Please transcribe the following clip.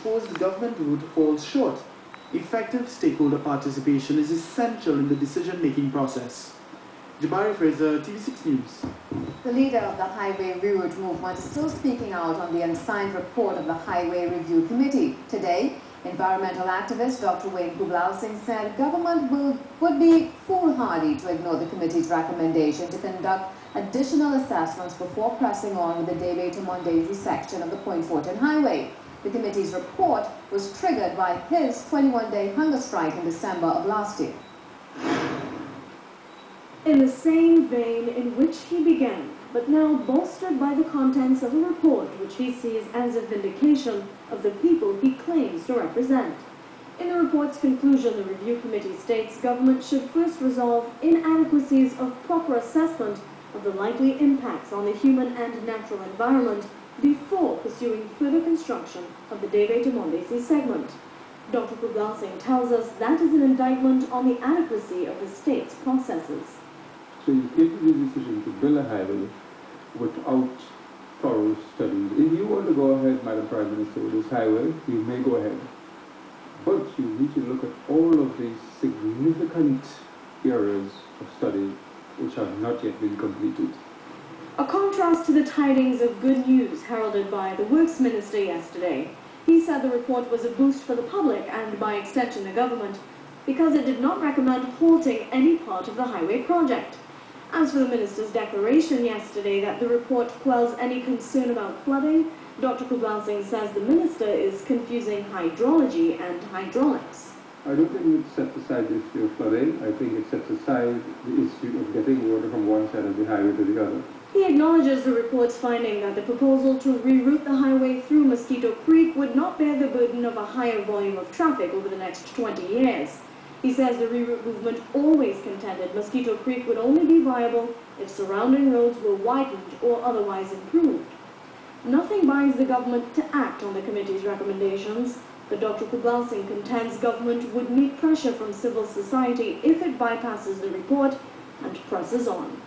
proposed government route falls short. Effective stakeholder participation is essential in the decision-making process. Jabari Fraser, TV6 News. The leader of the Highway Reroute movement is still speaking out on the unsigned report of the Highway Review Committee. Today, environmental activist Dr.Wayne Kublalsingh said government would be foolhardy to ignore the committee's recommendation to conduct additional assessments before pressing on with the Debe to Mondesi section of the Port Fortin highway. The committee's report was triggered by his 21-day hunger strike in December of last year. In the same vein in which he began, but now bolstered by the contents of a report which he sees as a vindication of the people he claims to represent. In the report's conclusion, the review committee states government should first resolve inadequacies of proper assessment of the likely impacts on the human and natural environment before pursuing further construction of the Debe to Mondesi segment. Dr. Kublalsingh tells us that is an indictment on the adequacy of the state's processes. So you take the decision to build a highway without thorough studies. If you want to go ahead, Madam Prime Minister, with this highway, you may go ahead. But you need to look at all of these significant areas of study which have not yet been completed. A contrast to the tidings of good news heralded by the Works Minister yesterday. He said the report was a boost for the public and, by extension, the government, because it did not recommend halting any part of the highway project. As for the Minister's declaration yesterday that the report quells any concern about flooding, Dr. Kublalsingh says the Minister is confusing hydrology and hydraulics. I don't think it sets aside the issue of flooding. I think it sets aside the issue of getting water from one side of the highway to the other. He acknowledges the report's finding that the proposal to reroute the highway through Mosquito Creek would not bear the burden of a higher volume of traffic over the next 20 years. He says the reroute movement always contended Mosquito Creek would only be viable if surrounding roads were widened or otherwise improved. Nothing binds the government to act on the committee's recommendations, but Dr. Kublalsingh contends government would meet pressure from civil society if it bypasses the report and presses on.